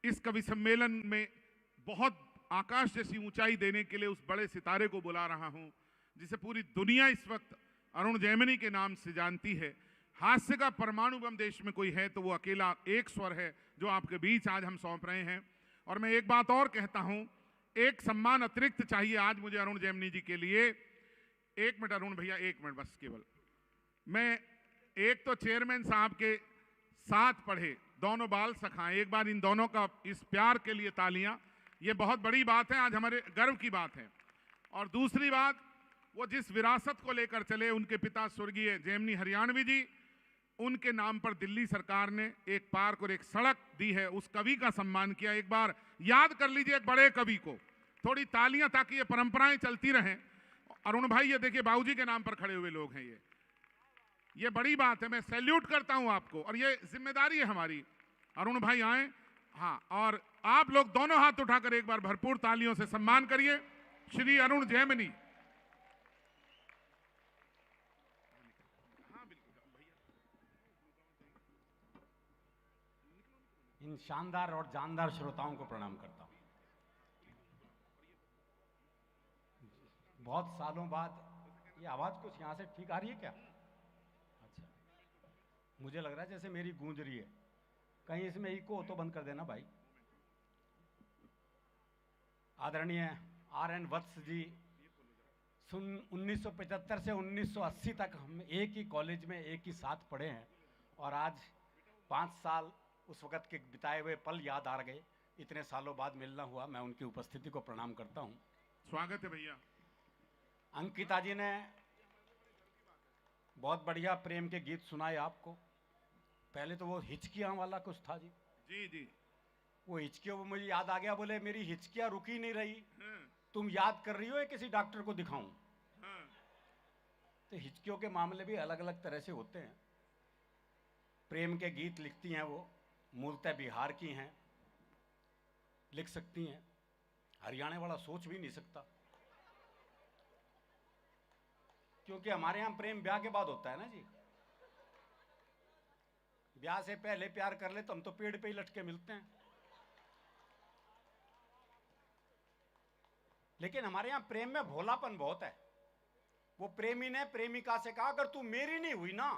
इस कवि सम्मेलन में बहुत आकाश जैसी ऊंचाई देने के लिए उस बड़े सितारे को बुला रहा हूं, जिसे पूरी दुनिया इस वक्त अरुण जैमिनी के नाम से जानती है। हास्य का परमाणु बम देश में कोई है तो वो अकेला एक स्वर है जो आपके बीच आज हम सौंप रहे हैं। और मैं एक बात और कहता हूं, एक सम्मान अतिरिक्त चाहिए आज मुझे अरुण जैमिनी जी के लिए। एक मिनट अरुण भैया, एक मिनट बस केवल। मैं एक तो चेयरमैन साहब के साथ पढ़े दोनों बाल सखाएं, एक बार इन दोनों का इस प्यार के लिए तालियां, ये बहुत बड़ी बात है, आज हमारे गर्व की बात है। और दूसरी बात, वो जिस विरासत को लेकर चले, उनके पिता स्वर्गीय जैमिनी हरियाणवी जी, उनके नाम पर दिल्ली सरकार ने एक पार्क और एक सड़क दी है, उस कवि का सम्मान किया। एक बार याद कर लीजिए एक बड़े कवि को, थोड़ी तालियां ताकि ये परंपराएं चलती रहें। अरुण भाई, ये देखिए बाबूजी के नाम पर खड़े हुए लोग हैं, ये बड़ी बात है, मैं सैल्यूट करता हूं आपको और ये जिम्मेदारी है हमारी। अरुण भाई आए, हाँ, और आप लोग दोनों हाथ उठाकर एक बार भरपूर तालियों से सम्मान करिए श्री अरुण जैमिनी। इन शानदार और जानदार श्रोताओं को प्रणाम करता हूं। बहुत सालों बाद ये आवाज कुछ यहां से ठीक आ रही है क्या? अच्छा, मुझे लग रहा है जैसे मेरी गूंज रही है, कहीं इसमें इको हो तो बंद कर देना भाई। आदरणीय RN वत्स जी, 1975 से 1980 तक हम एक ही कॉलेज में एक ही साथ पढ़े हैं और आज 5 साल उस वक़्त के बिताए हुए पल याद आ गए। इतने सालों बाद मिलना हुआ, मैं उनकी उपस्थिति को प्रणाम करता हूं। स्वागत है भैया। अंकिता जी ने बहुत बढ़िया प्रेम के गीत सुनाए आपको। पहले तो वो हिचकियां वाला कुछ था जी। जी जी, वो हिचकियों में मुझे याद आ गया, बोले मेरी हिचकियां रुकी नहीं रही, तुम याद कर रही हो किसी डॉक्टर को दिखाऊं। तो हिचकियों के मामले भी अलग अलग तरह से होते हैं। प्रेम के गीत लिखती हैं वो, मूलतः बिहार की हैं, लिख सकती हैं, हरियाणा वाला सोच भी नहीं सकता, क्योंकि हमारे यहां प्रेम ब्याह के बाद होता है ना जी। ब्याह से पहले प्यार कर ले तो हम तो पेड़ पे ही लटके मिलते हैं। लेकिन हमारे यहां प्रेम में भोलापन बहुत है। वो प्रेमी ने प्रेमिका से कहा, अगर तू मेरी नहीं हुई ना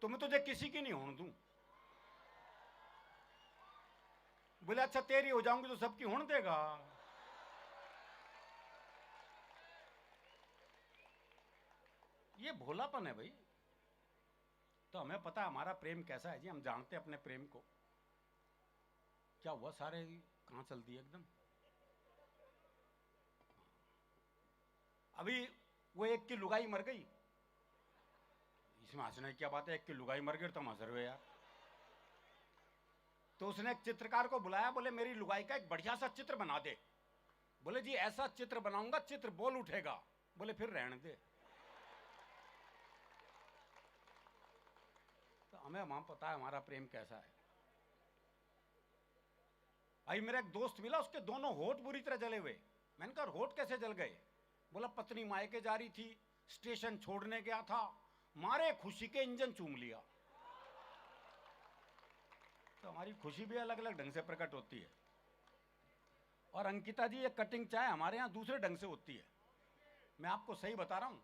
तो मैं तुझे किसी की नहीं होने दूं। बोले अच्छा तेरी हो जाऊंगी तो सबकी होने देगा। ये भोलापन है भाई। तो हमें पता है हमारा प्रेम कैसा है जी, हम जानते हैं अपने प्रेम को। क्या हुआ, सारे कहां चल दिए एकदम। अभी वो एक की लुगाई मर गई, इसमें हंसने की क्या बात है, एक की लुगाई मर गई तो हम हंस रहे यार। तो उसने एक चित्रकार को बुलाया, बोले मेरी लुगाई का एक बढ़िया सा चित्र बना दे। बोले जी ऐसा चित्र बनाऊंगा चित्र बोल उठेगा। बोले फिर रहने दे। तो हमें वहां पता है हमारा प्रेम कैसा है। भाई मेरा एक दोस्त मिला, उसके दोनों होठ बुरी तरह जले हुए। मैंने कहा होठ कैसे जल गए? बोला पत्नी मायके जा रही थी, स्टेशन छोड़ने गया था, मारे खुशी के इंजन चूम लिया। तो हमारी खुशी भी अलग अलग ढंग से प्रकट होती है। और अंकिता जी, ये कटिंग चाय हमारे यहां दूसरे ढंग से होती है। मैं आपको सही बता रहा हूं।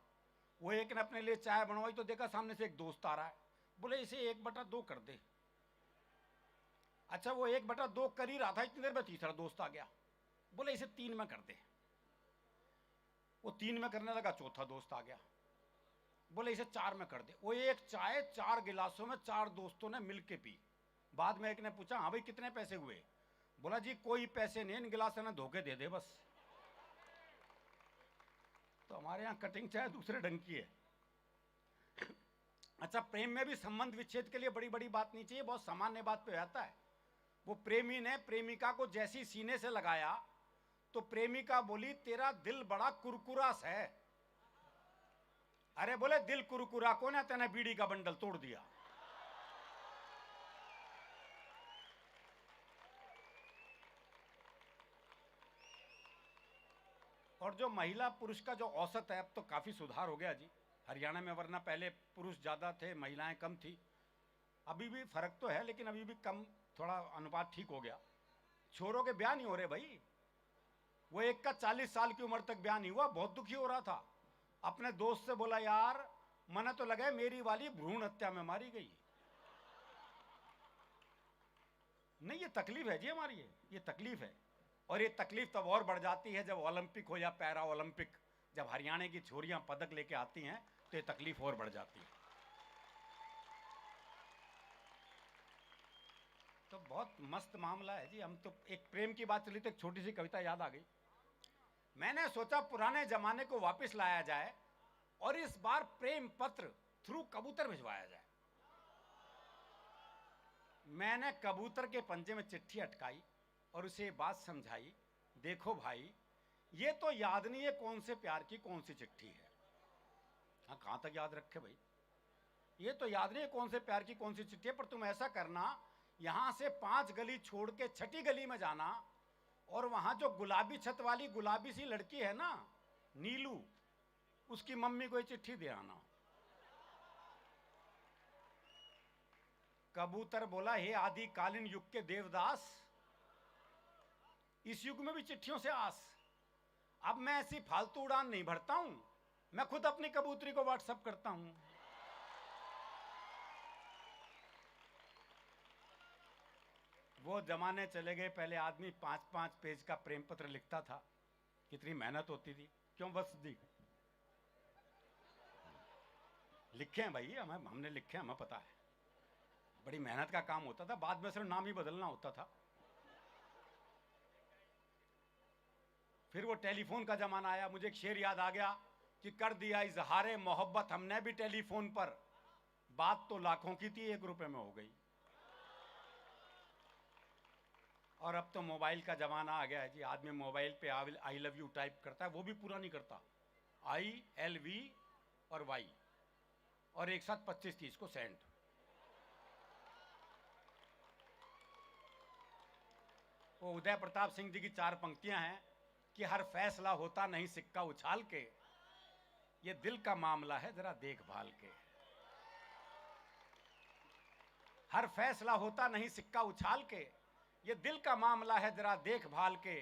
वो एक ने अपने लिए चाय बनवाई तो देखा सामने से एक दोस्त आ रहा है, बोले इसे 1/2 कर दे। अच्छा वो 1/2 कर ही रहा था, इतनी देर में तीसरा दोस्त आ गया, बोले इसे 3 में कर दे। वो 3 में करने लगा, चौथा दोस्त आ गया, बोले इसे 4 में कर दे। वो एक चाय 4 गिलासों में 4 दोस्तों ने मिलके पी। बाद में एक ने पूछा हाँ भाई कितने पैसे हुए? बोला जी कोई पैसे नहीं, इन गिलासों ने धोखे दे दे बस। तो हमारे यहां कटिंग चाय दूसरे ढंग की है। अच्छा, प्रेम में भी संबंध विच्छेद के लिए बड़ी बड़ी बात नहीं चाहिए, बहुत सामान्य बात पे आता है। वो प्रेमी ने प्रेमिका को जैसी सीने से लगाया तो प्रेमिका बोली तेरा दिल बड़ा कुरकुरा है। अरे बोले दिल कुरकुरा कौन है, तेने बीड़ी का बंडल तोड़ दिया। और जो महिला पुरुष का जो औसत है, अब तो काफी सुधार हो गया जी हरियाणा में, वरना पहले पुरुष ज्यादा थे महिलाएं कम थी। अभी भी फर्क तो है लेकिन अभी भी कम, थोड़ा अनुपात ठीक हो गया। छोरों के ब्याह नहीं हो रहे भाई। वो एक का 40 साल की उम्र तक ब्याह नहीं हुआ, बहुत दुखी हो रहा था। अपने दोस्त से बोला, यार मने तो लगा मेरी वाली भ्रूण हत्या में मारी गई। नहीं, ये तकलीफ है जी हमारी, ये तकलीफ है। और ये तकलीफ तब और बढ़ जाती है जब ओलंपिक हो या पैरा ओलंपिक, जब हरियाणा की छोरियां पदक लेके आती हैं तो ये तकलीफ और बढ़ जाती है। तो बहुत मस्त मामला है जी। हम तो एक प्रेम की बात चली तो एक छोटी सी कविता याद आ गई। मैंने सोचा पुराने जमाने को वापस लाया जाए और इस बार प्रेम पत्र थ्रू कबूतर भिजवाया जाए। मैंने कबूतर के पंजे में चिट्ठी अटकाई और उसे बात समझाई, देखो भाई ये तो याद नहीं है कौन से प्यार की कौन सी चिट्ठी है। हाँ, कहां तक याद रखे भाई, ये तो याद नहीं है कौन से प्यार की कौन सी चिट्ठी है। पर तुम ऐसा करना, यहां से 5 गली छोड़ के 6ठी गली में जाना और वहां जो गुलाबी छत वाली गुलाबी सी लड़की है ना, नीलू, उसकी मम्मी को ये चिट्ठी दे आना। कबूतर बोला, हे आदिकालीन युग के देवदास, इस युग में भी चिट्ठियों से आस। अब मैं ऐसी फालतू उड़ान नहीं भरता हूं, मैं खुद अपनी कबूतरी को व्हाट्सएप करता हूं। वो जमाने चले गए, पहले आदमी 5-5 पेज का प्रेम पत्र लिखता था, कितनी मेहनत होती थी। क्यों बस दी लिखे हैं भाई, हमने लिखे, हमें पता है, बड़ी मेहनत का काम होता था। बाद में सिर्फ नाम ही बदलना होता था। फिर वो टेलीफोन का जमाना आया। मुझे एक शेर याद आ गया कि कर दिया इजहारे मोहब्बत हमने भी टेलीफोन पर, बात तो लाखों की थी 1 रुपए में हो गई। और अब तो मोबाइल का जमाना आ गया है जी। आदमी मोबाइल पे आई लव यू टाइप करता है, वो भी पूरा नहीं करता, ILV और Y, और एक साथ 25-30 को सेंड। वो उदय प्रताप सिंह जी की 4 पंक्तियां हैं कि हर फैसला होता नहीं सिक्का उछाल के, ये दिल का मामला है जरा देखभाल के। हर फैसला होता नहीं सिक्का उछाल के, ये दिल का मामला है जरा देखभाल के।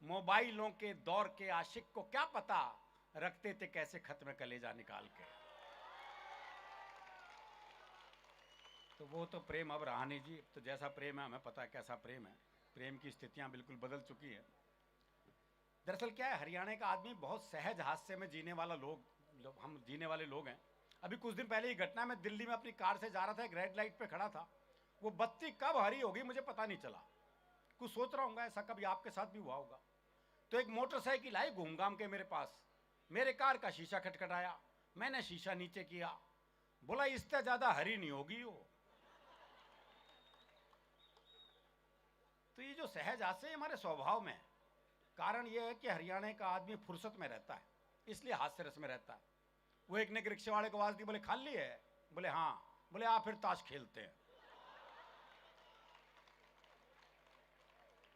मोबाइलों के दौर के आशिक को क्या पता, रखते थे कैसे खत में कलेजा निकाल के। तो वो तो प्रेम अब रहा नहीं जी। तो जैसा प्रेम है हमें पता है कैसा प्रेम है। प्रेम की स्थितियां बिल्कुल बदल चुकी है। दरअसल क्या है, हरियाणा का आदमी बहुत सहज हास्य में जीने वाला हम जीने वाले लोग हैं। अभी कुछ दिन पहले ही घटना, मैं दिल्ली में अपनी कार से जा रहा था, एक रेड लाइट पे खड़ा था, वो बत्ती कब हरी होगी मुझे पता नहीं चला। कुछ सोच रहा हूँ ऐसा कभी आपके साथ भी हुआ होगा। तो एक मोटरसाइकिल आई घूमघाम के मेरे पास, मेरे कार का शीशा खटखटाया, मैंने शीशा नीचे किया, बोला इससे ज्यादा हरी नहीं होगी वो। तो ये जो सहज हास्य हमारे स्वभाव में है। कारण ये है कि हरियाणा का आदमी फुर्सत में रहता है, इसलिए हास्य रस में रहता है। वो एक ने रिक्शे वाले को आवाज दी, बोले खाली है, बोले हाँ, बोले आप फिर ताश खेलते हैं।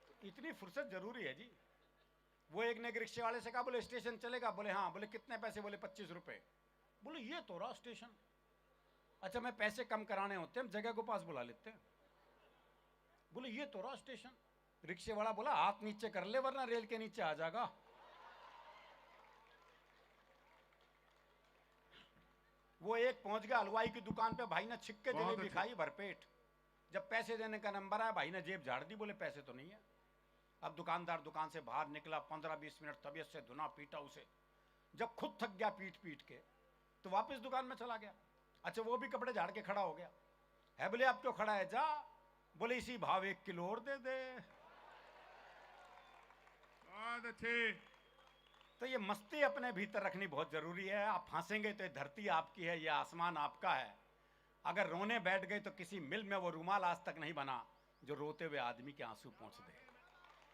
तो इतनी फुर्सत जरूरी है जी। वो एक ने रिक्शे वाले से कहा, बोले स्टेशन चलेगा, बोले हाँ, बोले कितने पैसे, बोले 25 रुपए। बोले ये तो रहा स्टेशन। अच्छा, मैं पैसे कम कराने होते हैं, हम जगह को पास बुला लेते हैं। बोले ये तो रहा स्टेशन। रिक्शे वाला बोला हाथ नीचे कर ले वरना रेल के नीचे आ जाएगा। वो एक पहुंच गया हलवाई की दुकान पे, भाई ने छिक्के जलेबी खाई भरपेट। जब पैसे देने का नंबर आया, भाई ने जेब झाड़ दी, बोले पैसे तो नहीं है। अब दुकानदार दुकान से बाहर निकला, 15-20 मिनट तबीयत से धुना पीटा उसे। जब खुद थक गया पीट पीट के, तो वापस दुकान में चला गया। अच्छा, वो भी कपड़े झाड़ के खड़ा हो गया है। बोले आप क्यों खड़ा है, जा। बोले इसी भाव 1 किलो और दे दे। बहुत अच्छे। तो ये मस्ती अपने भीतर रखनी बहुत जरूरी है। आप हंसेंगे तो ये धरती आपकी है, ये आसमान आपका है। अगर रोने बैठ गए तो किसी मिल में वो रुमाल आज तक नहीं बना जो रोते हुए आदमी के आंसू पोंछ दे।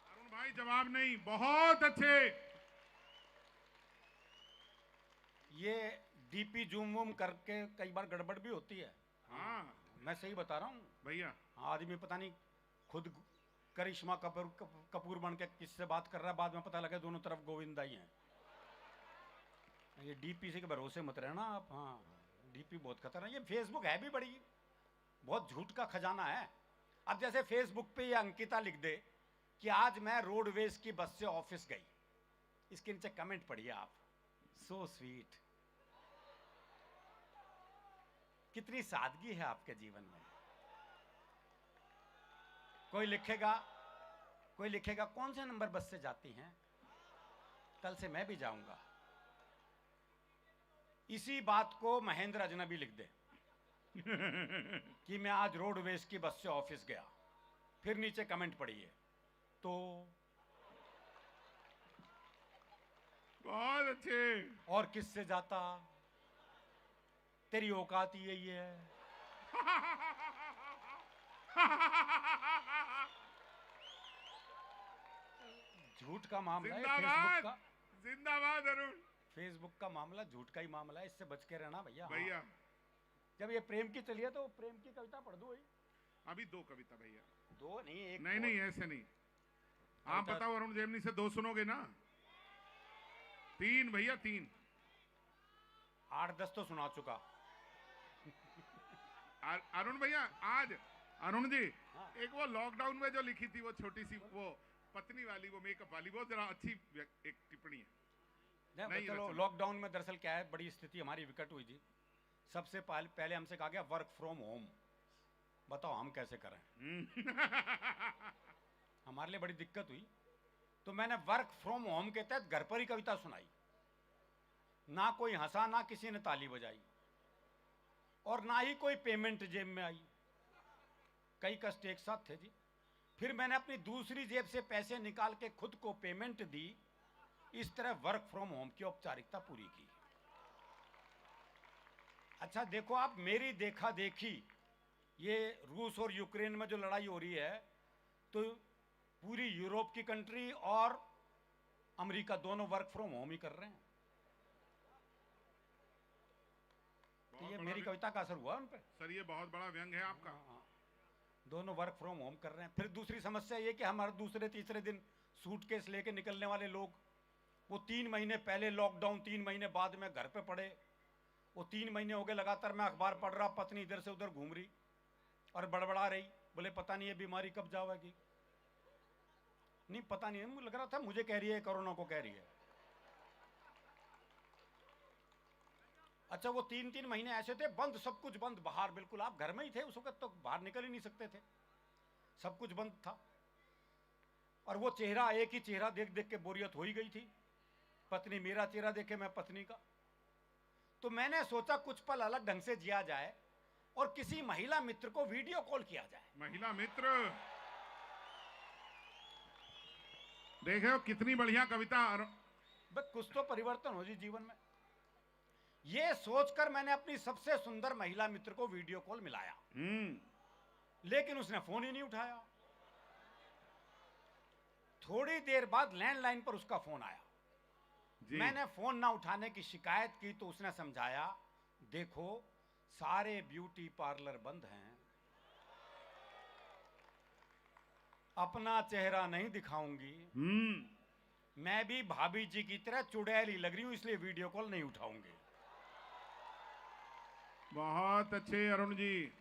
अरुण भाई जवाब नहीं, बहुत अच्छे। ये डीपी जूम वूम करके कई बार गड़बड़ भी होती है। हाँ, मैं सही बता रहा हूँ भैया। आदमी पता नहीं खुद करिश्मा कपूर बन के किससे बात कर रहा है, बाद में पता लगे दोनों तरफ गोविंदा ही हैं। ये डीपी से के भरोसे मत रहना आप। हाँ, डीपी बहुत खतरनाक। ये फेसबुक है भी बहुत झूठ का खजाना है। अब जैसे फेसबुक पे ये अंकिता लिख दे कि आज मैं रोडवेज की बस से ऑफिस गई। इसके नीचे कमेंट पढ़िए आप, सो स्वीट। कितनी सादगी है आपके जीवन में। कोई लिखेगा कौन से नंबर बस से जाती हैं, कल से मैं भी जाऊंगा। इसी बात को महेंद्र अजनबी लिख दे कि मैं आज रोडवेज की बस से ऑफिस गया, फिर नीचे कमेंट पढ़िए तो बहुत अच्छे। और किससे जाता, तेरी औकात ही यही है। झूठ का मामला है फेसबुक का। जिंदाबाद अरुण। फेसबुक का मामला झूठ का ही मामला है, इससे बच के रहना भैया। भैया हाँ। जब ये प्रेम की चलिए तो प्रेम की कविता पढ़ दो। अभी दो कविता भैया। दो नहीं, एक। नहीं ऐसे नहीं। आप बताओ अरुण जेमनी से दो सुनोगे ना? तीन भैया, तीन। 8-10 तो सुना चुका। अरुण भैया आज अरुण जी हाँ। एक वो लॉकडाउन में जो लिखी थी वो छोटी सी वो पत्नी वाली, वो मेकअप वाली, वो जरा अच्छी एक टिप्पणी है। नहीं चलो, लॉकडाउन में दरअसल क्या है, बड़ी स्थिति हमारी विकट हुई थी। सबसे पहले हमसे कहा गया वर्क फ्रॉम होम। बताओ हम कैसे करें। हमारे लिए बड़ी दिक्कत हुई, तो मैंने वर्क फ्रॉम होम के तहत घर पर ही कविता सुनाई। ना कोई हंसा, ना किसी ने ताली बजाई, और ना ही कोई पेमेंट जेब में आई। कई कष्ट एक साथ थे जी। फिर मैंने अपनी दूसरी जेब से पैसे निकाल के खुद को पेमेंट दी। इस तरह वर्क फ्रॉम होम की औपचारिकता पूरी की। अच्छा देखो आप, मेरी देखा देखी ये रूस और यूक्रेन में जो लड़ाई हो रही है, तो पूरी यूरोप की कंट्री और अमेरिका दोनों वर्क फ्रॉम होम ही कर रहे हैं। तो ये मेरी कविता का असर हुआ उन पे। सर ये बहुत बड़ा व्यंग है आपका। दोनों वर्क फ्रॉम होम कर रहे हैं। फिर दूसरी समस्या ये कि हमारे दूसरे तीसरे दिन सूटकेस लेके निकलने वाले लोग, वो 3 महीने पहले लॉकडाउन, 3 महीने बाद में घर पे पड़े। वो 3 महीने हो गए लगातार मैं अखबार पढ़ रहा, पत्नी इधर से उधर घूम रही और बड़बड़ा रही, बोले पता नहीं ये बीमारी कब जाएगी। नहीं पता नहीं, मुझे लग रहा था मुझे कह रही है, कोरोना को कह रही है। अच्छा वो 3-3 महीने ऐसे थे, बंद, सब कुछ बंद, बाहर बिल्कुल आप घर में ही थे उस वक्त, तो बाहर निकल ही नहीं सकते थे, सब कुछ बंद था। और वो चेहरा, एक ही चेहरा देख देख के बोरियत हो ही गई थी। पत्नी मेरा चेहरा देखे, मैं पत्नी का। तो मैंने सोचा कुछ पल अलग ढंग से जिया जाए और किसी महिला मित्र को वीडियो कॉल किया जाए। महिला मित्र, देखो कितनी बढ़िया कविता। बस कुछ तो परिवर्तन हो जी जीवन में। ये सोचकर मैंने अपनी सबसे सुंदर महिला मित्र को वीडियो कॉल मिलाया, लेकिन उसने फोन ही नहीं उठाया। थोड़ी देर बाद लैंडलाइन पर उसका फोन आया। मैंने फोन ना उठाने की शिकायत की तो उसने समझाया, देखो सारे ब्यूटी पार्लर बंद हैं, अपना चेहरा नहीं दिखाऊंगी, मैं भी भाभी जी की तरह चुड़ैल ही लग रही हूं, इसलिए वीडियो कॉल नहीं उठाऊंगी। बहुत अच्छे अरुण जी।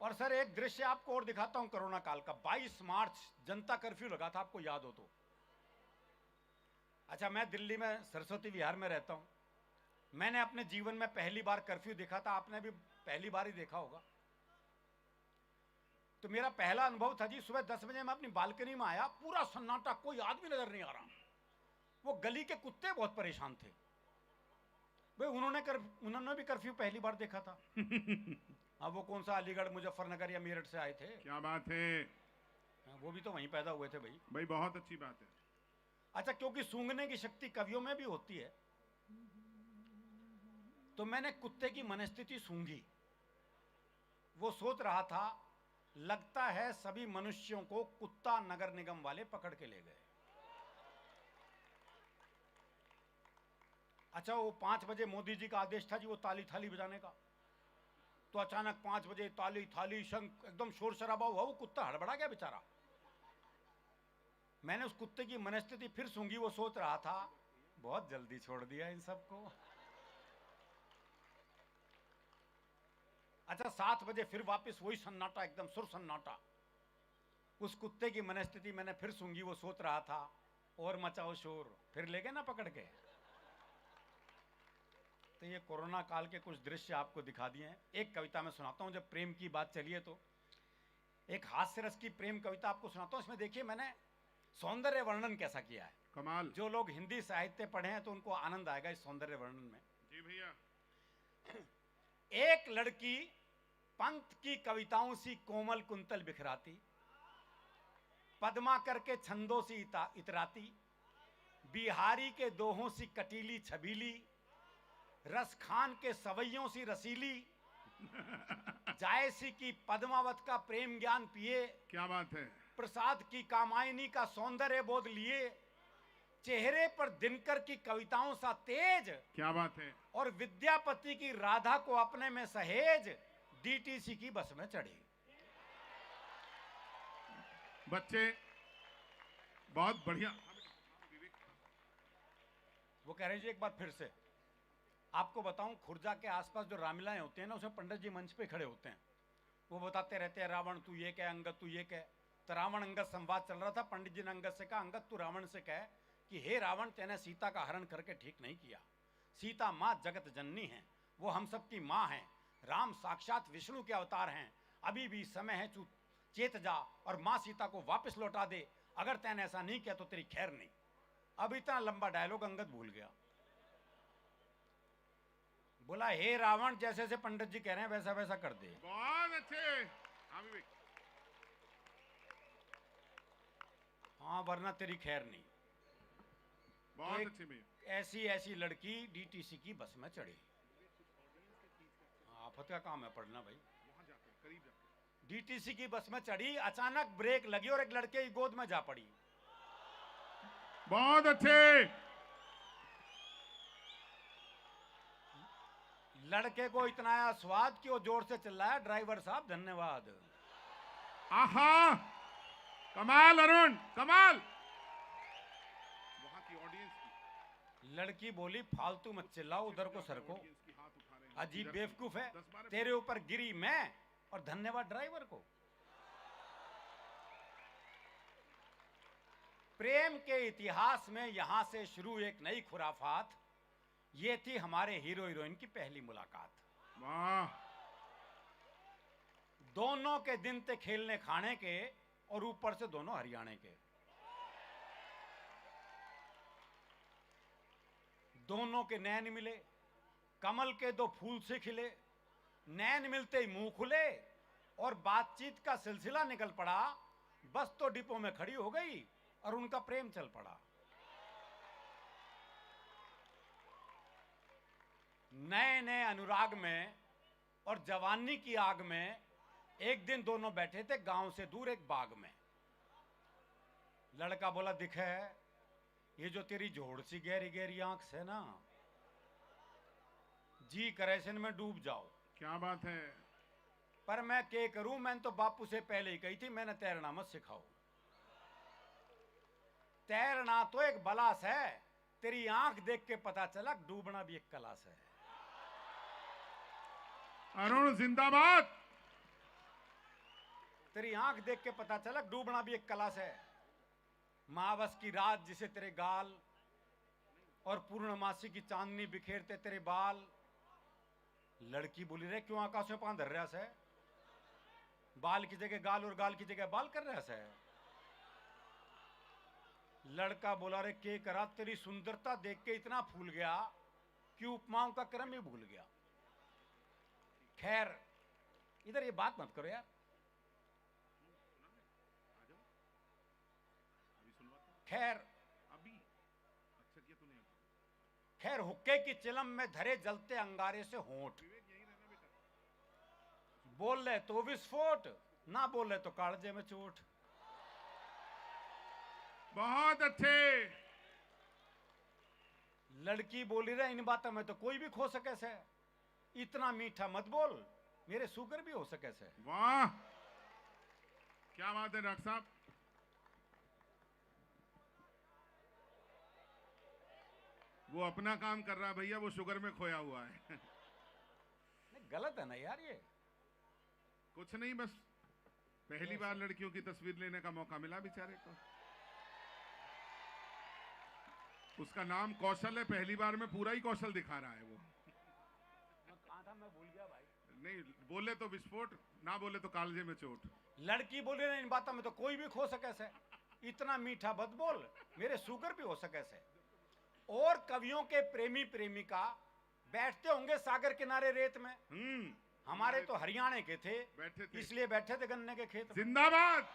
और सर एक दृश्य आपको और दिखाता हूं कोरोना काल का। 22 मार्च जनता कर्फ्यू लगा था, आपको याद हो तो। अच्छा मैं दिल्ली में सरस्वती विहार में रहता हूं। मैंने अपने जीवन में पहली बार कर्फ्यू देखा था, आपने भी पहली बार ही देखा होगा। तो मेरा पहला अनुभव था जी, सुबह 10 बजे मैं अपनी बालकनी में आया, पूरा सन्नाटा, कोई आदमी नजर नहीं आ रहा। वो गली के कुत्ते बहुत परेशान थे भाई, उन्होंने भी कर्फ्यू पहली बार देखा था। अब वो कौन सा अलीगढ़, मुजफ्फरनगर या मेरठ से आए थे। क्या बात है, वो भी तो वहीं पैदा हुए थे भाई। बहुत अच्छी बात है। अच्छा क्योंकि सूंघने की शक्ति कवियों में भी होती है, तो मैंने कुत्ते की मनस्थिति सूंघी। वो सोच रहा था, लगता है सभी मनुष्यों को कुत्ता नगर निगम वाले पकड़ के ले गए। अच्छा वो 5 बजे मोदी जी का आदेश था जी वो ताली थाली बजाने का। तो अचानक 5 बजे ताली थाली शंख एकदम शोर शराबा हुआ, वो कुत्ता हड़बड़ा गया बेचारा। मैंने उस कुत्ते की मनस्थिति फिर सूंघी। वो सोच रहा था, बहुत जल्दी छोड़ दिया इन सबको। अच्छा 7 बजे फिर वापस वही सन्नाटा, एकदम सुर सन्नाटा। उस कुत्ते की मनस्थिति मैंने फिर सूंघी, वो सोच रहा था और मचाओ शोर, फिर ले गए ना पकड़ के। तो ये कोरोना काल के कुछ दृश्य आपको दिखा दिए हैं। एक कविता मैं सुनाता हूं, जब प्रेम की बात चली है तो एक हास्य रस की प्रेम कविता आपको सुनाता हूं। इसमें देखिए मैंने सौंदर्य वर्णन कैसा किया है। कमाल। जो लोग हिंदी साहित्य पढ़े हैं तो उनको आनंद आएगा इस सौंदर्य वर्णन में। जी भैया। एक लड़की पंत की कविताओं सी कोमल कुंतल बिखराती, पद्मा करके छंदों सी इतराती, बिहारी के दोहों सी कटीली छबीली, रस खान के सवैयों सी रसीली, जायसी की पद्मावत का प्रेम ज्ञान पिए, क्या बात है। प्रसाद की कामायनी का सौंदर्य बोध लिए, चेहरे पर दिनकर की कविताओं सा तेज, क्या बात है। और विद्यापति की राधा को अपने में सहेज, डीटीसी की बस में चढ़ी। बच्चे बहुत बढ़िया। वो कह रहे जी एक बार फिर से आपको बताऊं, खुर्जा के आसपास जो रामलीलाएं होती हैं ना, उसमें पंडित जी मंच पे खड़े होते हैं, वो बताते रहते हैं रावण तू ये कह, अंगद तू ये कह। तो रावण अंगद संवाद चल रहा था, पंडित जी ने अंगद से कहा अंगद तू रावण से कह कि हे रावण तेने सीता का हरण करके ठीक नहीं किया। सीता माँ जगत जननी है, वो हम सब की माँ है, राम साक्षात विष्णु के अवतार हैं, अभी भी समय है, तू चेत जा और माँ सीता को वापस लौटा दे, अगर तैने ऐसा नहीं किया तो तेरी खैर नहीं। अब इतना लंबा डायलॉग अंगद भूल गया। बोला हे रावण जैसे जैसे पंडित जी कह रहे हैं वैसा वैसा कर दे। बहुत अच्छे। हाँ वरना तेरी खैर नहीं। बहुत अच्छे भैया। ऐसी ऐसी लड़की डीटीसी की बस में चढ़ी। आफत का काम है पढ़ना भाई। वहां जाकर करीब जाकर डीटीसी की बस में चढ़ी, अचानक ब्रेक लगी और एक लड़के की गोद में जा पड़ी। बहुत अच्छे। लड़के को इतना आया स्वाद कि वो जोर से चिल्लाया ड्राइवर साहब धन्यवाद। आहा कमाल अरुण कमाल। वहां की ऑडियंस की लड़की बोली फालतू मत चिल्लाओ, उधर को सरको, अजीब बेवकूफ है, तेरे ऊपर गिरी मैं और धन्यवाद ड्राइवर को। प्रेम के इतिहास में यहां से शुरू एक नई खुराफात। ये थी हमारे हीरो हीरोइन की पहली मुलाकात। वाह। दोनों के दिन थे खेलने खाने के और ऊपर से दोनों हरियाणे के। दोनों के नैन मिले, कमल के दो फूल से खिले, नैन मिलते ही मुंह खुले और बातचीत का सिलसिला निकल पड़ा। बस तो डिपो में खड़ी हो गई और उनका प्रेम चल पड़ा। नए नए अनुराग में और जवानी की आग में एक दिन दोनों बैठे थे गांव से दूर एक बाग में। लड़का बोला दिखे ये जो तेरी जोड़ सी गहरी गहरी आंख से ना, जी करेशन में डूब जाओ। क्या बात है। पर मैं क्या करूं, मैंने तो बापू से पहले ही कही थी मैंने तैरना मत सिखाओ। तैरना तो एक बलास है, तेरी आंख देख के पता चला डूबना भी एक कलास है। अरुण जिंदाबाद। तेरी आंख देख के पता चला डूबना भी एक कलास है। मावस की रात जिसे तेरे गाल और पूर्णमासी की चांदनी बिखेरते तेरे बाल। लड़की बोली रे क्यों आकाश में पांव धर रहा है, बाल की जगह गाल और गाल की जगह बाल कर रहा है। लड़का बोला रे के करा, तेरी सुंदरता देख के इतना फूल गया कि उपमाओं का क्रम ही भूल गया। खैर इधर ये बात मत करो यार। खैर अभी अच्छा किया तूने। खैर हुक्के की चिलम में धरे जलते अंगारे से होंठ, बोल ले तो विस्फोट, ना बोले तो कालजे में चोट। बहुत अच्छे। लड़की बोली रहे इन बातों में तो कोई भी खो सके से, इतना मीठा मत बोल मेरे शुगर भी हो सके से। वाह क्या बात है डॉक्टर साहब। वो अपना काम कर रहा है भैया, वो शुगर में खोया हुआ है। गलत है ना यार ये। कुछ नहीं बस पहली बार लड़कियों की तस्वीर लेने का मौका मिला बेचारे को। उसका नाम कौशल है, पहली बार में पूरा ही कौशल दिखा रहा है वो। कहाँ था, मैं भूल गया भाई। नहीं बोले तो विस्फोट, ना बोले तो कालजे में चोट। लड़की बोले ना इन बातों में तो कोई भी खो सके से, इतना मीठा बद बोल, मेरे शुगर भी हो सके से। और कवियों के प्रेमी प्रेमिका बैठते होंगे सागर किनारे रेत में। हमारे तो हरियाणा के थे, बैठे थे, इसलिए बैठे थे गन्ने के खेत में। जिंदाबाद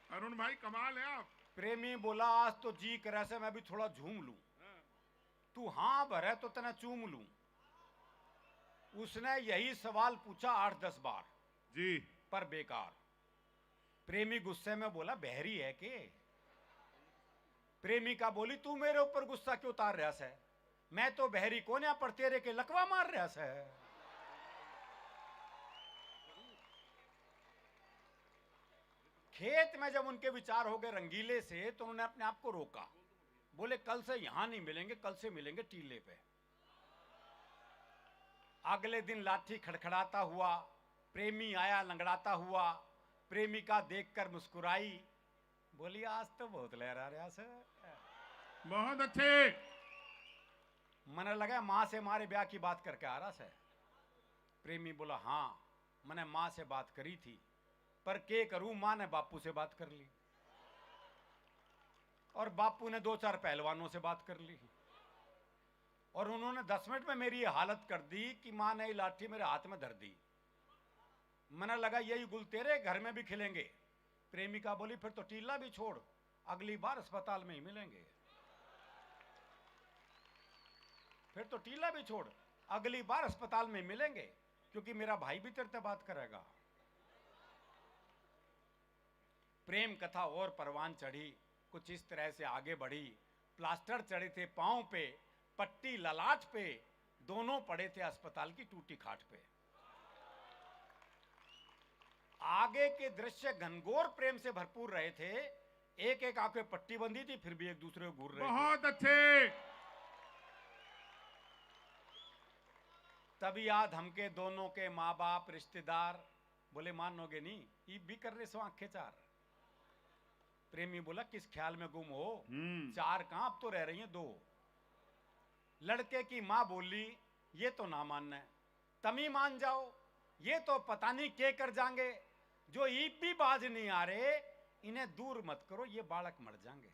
अरुण भाई, कमाल है आप। प्रेमी बोला आज तो जी करे से मैं भी थोड़ा झूम लूं, तू हाँ भरे तो तना चूम लूं। उसने यही सवाल पूछा 8-10 बार जी, पर बेकार। प्रेमी गुस्से में बोला बहरी है के? प्रेमिका बोली तू मेरे ऊपर गुस्सा क्यों उतार रहा है, मैं तो बहरी कोने पर तेरे के लकवा मार रहा है। खेत में जब उनके विचार हो गए रंगीले से तो उन्होंने अपने आप को रोका, बोले कल से यहां नहीं मिलेंगे, कल से मिलेंगे टीले पे। अगले दिन लाठी खड़खड़ाता हुआ प्रेमी आया लंगड़ाता हुआ, प्रेमिका देखकर मुस्कुराई, बोली आज तो बहुत लहरा रहा से। बहुत अच्छे। मैंने लगा मां से हमारे ब्याह की बात करके आ रहा से। प्रेमी बोला हाँ मैंने मां से बात करी थी, पर के करूं, मां ने बापू से बात कर ली और बापू ने 2-4 पहलवानों से बात कर ली और उन्होंने 10 मिनट में मेरी ये हालत कर दी कि मां ने लाठी मेरे हाथ में धर दी। मैंने लगा यही गुल तेरे घर में भी खिलेंगे। प्रेमिका बोली फिर तो टीला भी छोड़, अगली बार अस्पताल में ही मिलेंगे। फिर तो टीला भी छोड़, अगली बार अस्पताल में मिलेंगे, क्योंकि मेरा भाई भी तेरे से बात करेगा। प्रेम कथा और परवान चढ़ी, कुछ इस तरह से आगे बढ़ी। प्लास्टर चढ़े थे पांव पे, पट्टी ललाट पे, दोनों पड़े थे अस्पताल की टूटी खाट पे। आगे के दृश्य घनघोर प्रेम से भरपूर रहे थे, एक एक आंखें पट्टी बंधी थी, फिर भी एक दूसरे को घूर रहे थे। बहुत अच्छे। तभी याद हमके दोनों के माँ बाप रिश्तेदार, बोले मानोगे नहीं ये भी कर रहे सो आंखें चार। प्रेमी बोला किस ख्याल में गुम हो, 4 कहां अब तो रह रही हैं 2। लड़के की मां बोली ये तो ना मानना है, तमी मान जाओ, ये तो पता नहीं के कर जाएंगे, जो ईप भी बाज नहीं आ रहे इन्हें दूर मत करो, ये बालक मर जाएंगे।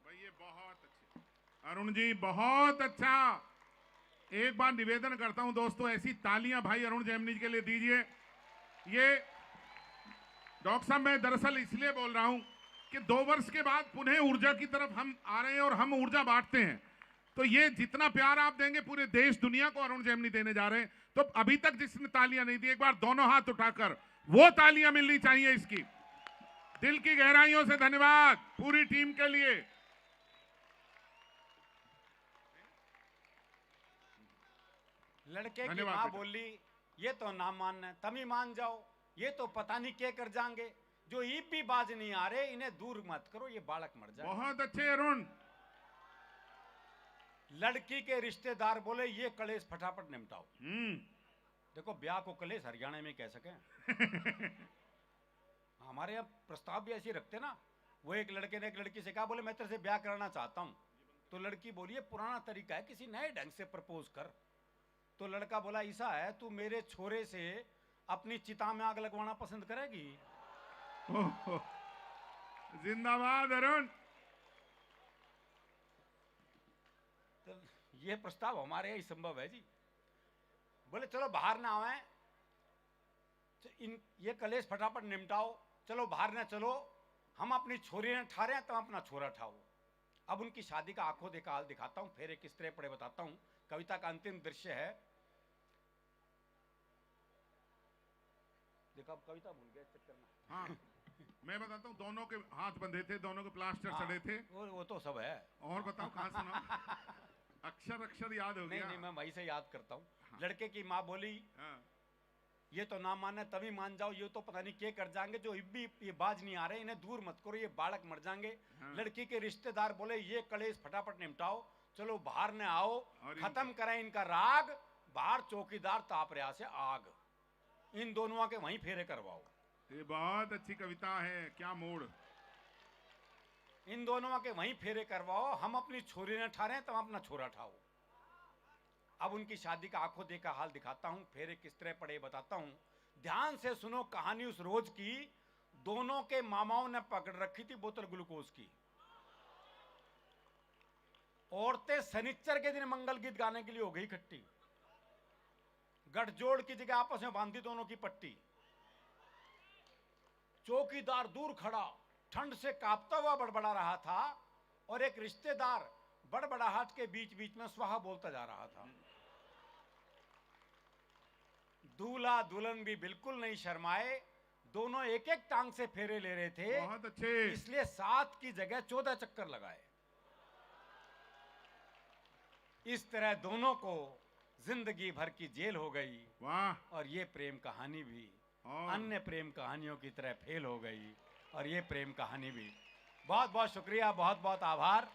भाई ये बहुत अच्छे अरुण जी, बहुत अच्छा। एक बार निवेदन करता हूं दोस्तों, ऐसी तालियां भाई अरुण जैमिनी के लिए दीजिए। ये डॉक्टर साहब मैं दरअसल इसलिए बोल रहा हूं कि 2 वर्ष के बाद पुनः ऊर्जा की तरफ हम आ रहे हैं और हम ऊर्जा बांटते हैं, तो ये जितना प्यार आप देंगे पूरे देश दुनिया को अरुण जैमिनी देने जा रहे हैं। तो अभी तक जिसने तालियां नहीं दी, एक बार दोनों हाथ उठाकर वो तालियां मिलनी चाहिए इसकी। दिल की गहराइयों से धन्यवाद पूरी टीम के लिए। लड़के की मां बोली ये तो ना मानना है, तमी मान जाओ, ये तो पता नहीं क्या कर जाएंगे, जो ईप भी बाज नहीं आ रहे इन्हें दूर मत करो, ये बालक मर जाए। बहुत अच्छे अरुण। लड़की के रिश्तेदार बोले ये कलेश फटाफट निपटाओ। देखो ब्याह को कलेश हरियाणा में कह सके हमारे यहाँ प्रस्ताव भी ऐसे रखते ना। वो एक लड़के ने एक लड़की से कहा, बोले मैं तेरे से ब्याह कराना चाहता हूँ, तो लड़की बोली पुराना तरीका है, किसी नए ढंग से प्रपोज कर। तो लड़का बोला ऐसा है, तू मेरे छोरे से अपनी चिता में आग लगवाना पसंद करेगी? जिंदाबाद अरुण। तो ये प्रस्ताव हमारे यहाँ संभव है जी। बोले चलो बाहर ना आवे, ये कलेश फटाफट निपटाओ, चलो बाहर ना चलो, हम अपनी छोरी ने ठा रहे हैं, तुम अपना छोरा ठाओ। अब उनकी शादी का आंखों देखा हाल दिखाता हूं, फिर एक स्त्री पड़े बताता हूं। कविता का अंतिम दृश्य है, देखो अब कविता भूल गया चक्कर में। हाँ मैं बताता हूँ, दोनों के हाथ बंधे थे, दोनों के प्लास्टर चढ़े थे। वो तो सब है। और बताओ कहाँ सुना? अक्षर अक्षर याद हो गया। नहीं मैं वहीं से याद करता हूँ। हाँ। लड़के की माँ बोली ये तो ना माने तभी मान जाओ, ये तो पता नहीं क्या कर जाएंगे, जो भी ये बाज नहीं आ रहे इन्हें दूर मत करो, ये बालक मर जाएंगे। हाँ। लड़की के रिश्तेदार बोले ये कलेश फटाफट निपटाओ, चलो बाहर न आओ, खत्म करें इनका राग, बाहर चौकीदार ताप रहा से आग। इन दोनों के वहीं फेरे करवाओ। ये बहुत अच्छी कविता है, क्या मोड़। इन दोनों के वहीं फेरे करवाओ, हम अपनी छोरी न ठा रहे हैं, तुम अपना छोरा ठाओ। अब उनकी शादी का आंखों देखा हाल दिखाता हूं, फेरे किस तरह पड़े बताता हूं। ध्यान से सुनो कहानी उस रोज की। दोनों के मामाओं ने पकड़ रखी थी बोतल ग्लूकोज की। औरतें शनिच्चर के दिन मंगल गीत गाने के लिए हो गई इकट्ठी। गठजोड़ की जगह आपस में बांधी दोनों की पट्टी। चौकीदार दूर खड़ा ठंड से कांपता हुआ बड़बड़ा रहा था, और एक रिश्तेदार बड़बड़ाहट के बीच बीच में स्वाहा बोलता जा रहा था। दूल्हा दुल्हन भी बिल्कुल नहीं शर्माए, दोनों एक एक टांग से फेरे ले रहे थे। बहुत अच्छे। इसलिए 7 की जगह 14 चक्कर लगाए। इस तरह दोनों को जिंदगी भर की जेल हो गई। वाह। और ये प्रेम कहानी भी और अन्य प्रेम कहानियों की तरह फेल हो गई। और ये प्रेम कहानी भी। बहुत बहुत शुक्रिया, बहुत बहुत आभार।